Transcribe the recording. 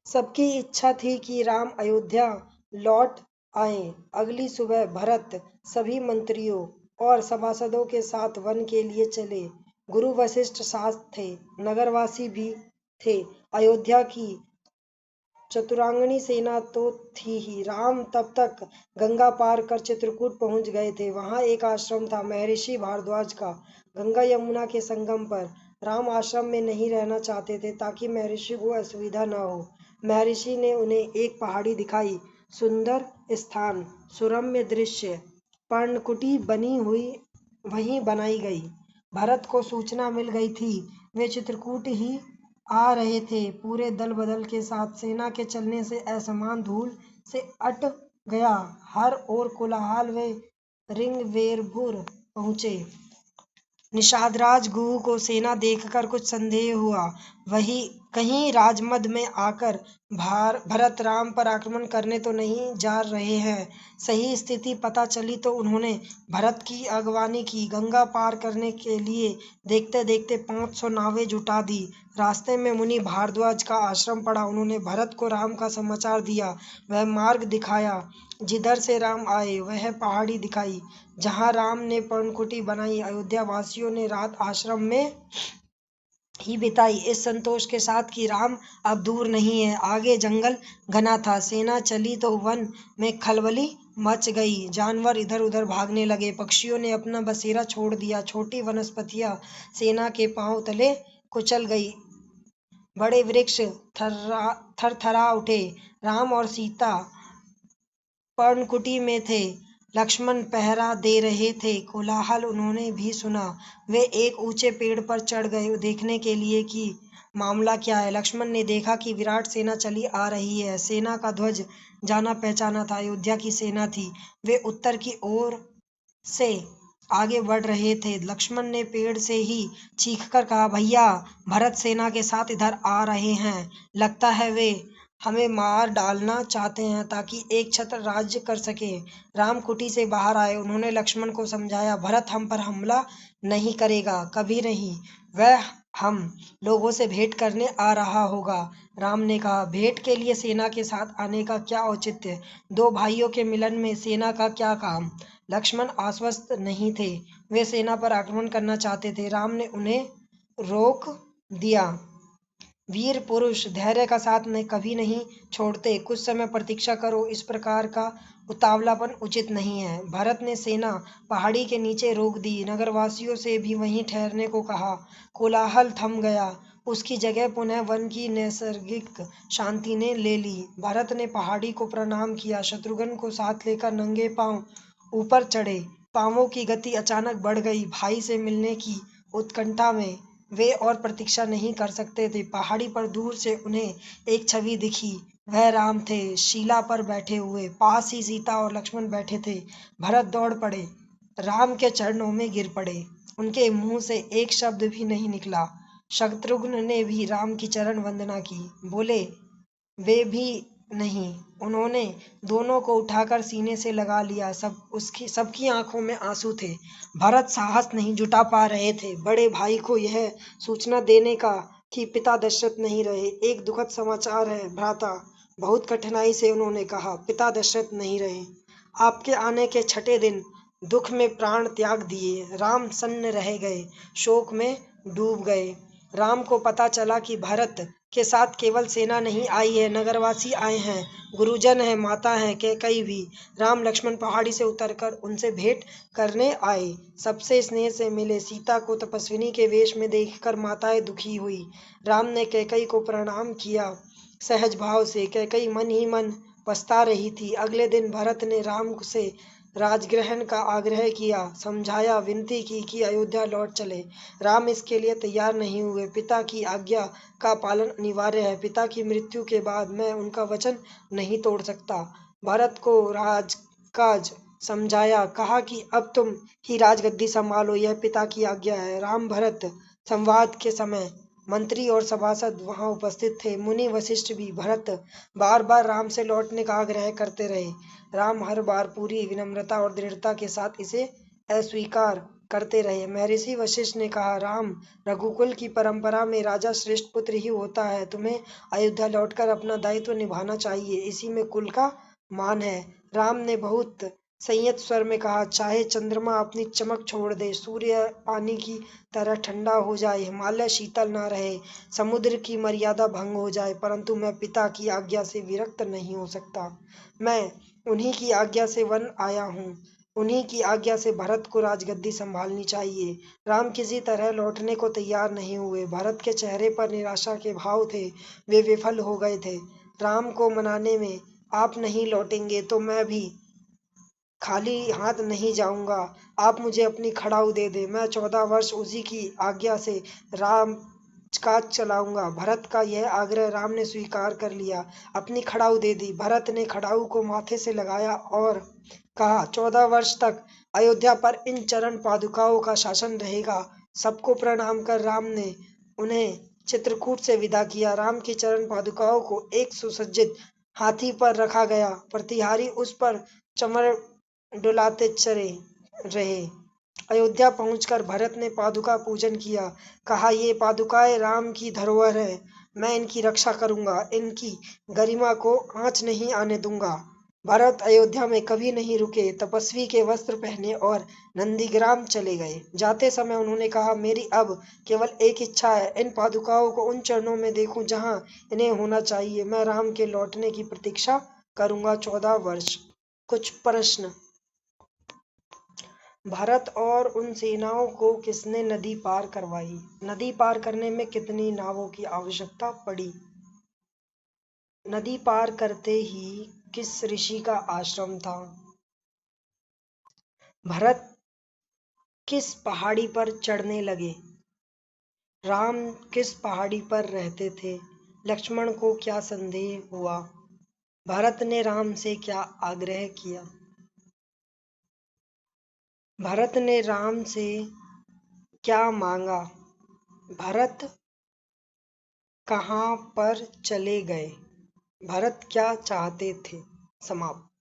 सबकी इच्छा थी कि राम अयोध्या लौट आएं। अगली सुबह भरत सभी मंत्रियों और सभासदों के साथ वन के लिए चले। गुरु वशिष्ठ साथ थे, नगरवासी भी थे। अयोध्या की चतुरांगनी सेना तो थी ही। राम तब तक गंगा पार कर चित्रकूट पहुंच गए थे। वहां एक आश्रम था महर्षि भारद्वाज का, गंगा यमुना के संगम पर। राम आश्रम में नहीं रहना चाहते थे ताकि महर्षि को असुविधा न हो। महर्षि ने उन्हें एक पहाड़ी दिखाई, सुंदर स्थान, सुरम्य दृश्य, पर्णकुटी बनी हुई वहीं बनाई गई। भरत को सूचना मिल गई थी, वे चित्रकूट ही आ रहे थे। पूरे दल बदल के साथ सेना के चलने से असमान धूल से अट गया। हर ओर कोलाहल व रिंगवेरपुर पहुंचे। निषादराज गुह को सेना देखकर कुछ संदेह हुआ। वही कहीं राजमद में आकर भरत राम पर आक्रमण करने तो नहीं जा रहे हैं। सही स्थिति पता चली तो उन्होंने भरत की अगवानी की। गंगा पार करने के लिए देखते देखते 500 नावें जुटा दी। रास्ते में मुनि भारद्वाज का आश्रम पड़ा। उन्होंने भरत को राम का समाचार दिया, वह मार्ग दिखाया जिधर से राम आए, वह पहाड़ी दिखाई जहां राम ने पर्णकुटी बनाई। अयोध्या वासियों ने रात आश्रम में ही बिताई, इस संतोष के साथ कि राम अब दूर नहीं है। आगे जंगल घना था, सेना चली तो वन में खलबली मच गई। जानवर इधर उधर भागने लगे, पक्षियों ने अपना बसेरा छोड़ दिया। छोटी वनस्पतियां सेना के पांव तले कुचल गई। बड़े वृक्ष थरथरा उठे। राम और सीता पर्णकुटी में थे, लक्ष्मण पहरा दे रहे थे। कोलाहल उन्होंने भी सुना। वे एक ऊंचे पेड़ पर चढ़ गए देखने के लिए कि मामला क्या है। लक्ष्मण ने देखा कि विराट सेना चली आ रही है। सेना का ध्वज जाना पहचाना था, अयोध्या की सेना थी। वे उत्तर की ओर से आगे बढ़ रहे थे। लक्ष्मण ने पेड़ से ही चीखकर कहा, भैया, भरत सेना के साथ इधर आ रहे हैं। लगता है वे हमें मार डालना चाहते हैं ताकि एक छत्र राज्य कर सके। राम कुटी से बाहर आए। उन्होंने लक्ष्मण को समझाया, भरत हम पर हमला नहीं करेगा, कभी नहीं। वह हम लोगों से भेंट करने आ रहा होगा। राम ने कहा, भेंट के लिए सेना के साथ आने का क्या औचित्य? दो भाइयों के मिलन में सेना का क्या काम? लक्ष्मण आश्वस्त नहीं थे, वे सेना पर आक्रमण करना चाहते थे। राम ने उन्हें रोक दिया। वीर पुरुष धैर्य का साथ कभी नहीं छोड़ते। कुछ समय प्रतीक्षा करो, इस प्रकार का उतावलापन उचित नहीं है। भरत ने सेना पहाड़ी के नीचे रोक दी। नगरवासियों से भी वहीं ठहरने को कहा। कोलाहल थम गया। उसकी जगह पुनः वन की नैसर्गिक शांति ने ले ली। भरत ने पहाड़ी को प्रणाम किया। शत्रुघ्न को साथ लेकर नंगे पांव ऊपर चढ़े। पांवों की गति अचानक बढ़ गई। भाई से मिलने की उत्कंठा में वे और प्रतीक्षा नहीं कर सकते थे। पहाड़ी पर दूर से उन्हें एक छवि दिखी। वह राम थे, शीला पर बैठे हुए। पास ही सीता और लक्ष्मण बैठे थे। भरत दौड़ पड़े, राम के चरणों में गिर पड़े। उनके मुंह से एक शब्द भी नहीं निकला। शत्रुघ्न ने भी राम की चरण वंदना की, बोले वे भी नहीं। उन्होंने दोनों को उठाकर सीने से लगा लिया। सबकी आंखों में आंसू थे। भरत साहस नहीं जुटा पा रहे थे बड़े भाई को यह सूचना देने का कि पिता दशरथ नहीं रहे। एक दुखद समाचार है भ्राता, बहुत कठिनाई से उन्होंने कहा। पिता दशरथ नहीं रहे। आपके आने के छठे दिन दुख में प्राण त्याग दिए। राम सन्न रह गए, शोक में डूब गए। राम को पता चला कि भरत के साथ केवल सेना नहीं आई है, नगरवासी आए हैं, गुरुजन है, माता है, कैकई भी। राम लक्ष्मण पहाड़ी से उतरकर उनसे भेंट करने आए, सबसे स्नेह से मिले। सीता को तपस्विनी के वेश में देखकर माताएं दुखी हुई। राम ने कैकई को प्रणाम किया सहज भाव से। कैकई मन ही मन पछता रही थी। अगले दिन भरत ने राम से राजग्रहण का आग्रह किया, समझाया, विनती की कि अयोध्या लौट चले। राम इसके लिए तैयार नहीं हुए। पिता की आज्ञा का पालन अनिवार्य है। पिता की मृत्यु के बाद मैं उनका वचन नहीं तोड़ सकता। भरत को राजकाज समझाया, कहा कि अब तुम ही राजगद्दी संभालो, यह पिता की आज्ञा है। राम भरत संवाद के समय मंत्री और सभासद वहां उपस्थित थे। मुनि वशिष्ठ भी। भरत बार बार राम से लौटने का आग्रह करते रहे। राम हर बार पूरी विनम्रता और दृढ़ता के साथ इसे अस्वीकार करते रहे। महर्षि वशिष्ठ ने कहा, राम, रघुकुल की परंपरा में राजा श्रेष्ठ पुत्र ही होता है। तुम्हें अयोध्या लौटकर अपना दायित्व निभाना चाहिए, इसी में कुल का मान है। राम ने बहुत संयत स्वर में कहा, चाहे चंद्रमा अपनी चमक छोड़ दे, सूर्य पानी की तरह ठंडा हो जाए, हिमालय शीतल ना रहे, समुद्र की मर्यादा भंग हो जाए, परंतु मैं पिता की आज्ञा से विरक्त नहीं हो सकता। मैं उन्हीं की आज्ञा से वन आया हूँ, उन्हीं की आज्ञा से भरत को राजगद्दी संभालनी चाहिए। राम किसी तरह लौटने को तैयार नहीं हुए। भरत के चेहरे पर निराशा के भाव थे, वे विफल हो गए थे। राम को मनाने में, आप नहीं लौटेंगे तो मैं भी खाली हाथ नहीं जाऊंगा। आप मुझे अपनी खड़ाऊ दे दे, मैं 14 वर्ष उसी की आज्ञा से राम काज चलाऊंगा। भरत का यह आग्रह राम ने स्वीकार कर लिया, अपनी खड़ाऊ दे दी। भरत ने खड़ाऊ को माथे से लगाया और कहा, 14 वर्ष तक अयोध्या पर इन चरण पादुकाओं का शासन रहेगा। सबको प्रणाम कर राम ने उन्हें चित्रकूट से विदा किया। राम की चरण पादुकाओं को एक सुसज्जित हाथी पर रखा गया। प्रतिहारी उस पर चमर डुलाते चले रहे। अयोध्या पहुंचकर भरत ने पादुका पूजन किया। कहा, ये पादुकाएं राम की धरोहर है, मैं इनकी रक्षा करूंगा, इनकी गरिमा को आंच नहीं आने दूंगा। भरत अयोध्या में कभी नहीं रुके, तपस्वी के वस्त्र पहने और नंदीग्राम चले गए। जाते समय उन्होंने कहा, मेरी अब केवल एक इच्छा है, इन पादुकाओं को उन चरणों में देखूं जहां इन्हें होना चाहिए। मैं राम के लौटने की प्रतीक्षा करूंगा 14 वर्ष। कुछ प्रश्न। भारत और उन सेनाओं को किसने नदी पार करवाई? नदी पार करने में कितनी नावों की आवश्यकता पड़ी? नदी पार करते ही किस ऋषि का आश्रम था? भरत किस पहाड़ी पर चढ़ने लगे? राम किस पहाड़ी पर रहते थे? लक्ष्मण को क्या संदेह हुआ? भरत ने राम से क्या आग्रह किया? भरत ने राम से क्या मांगा? भरत कहाँ पर चले गए? भरत क्या चाहते थे? समाप्त।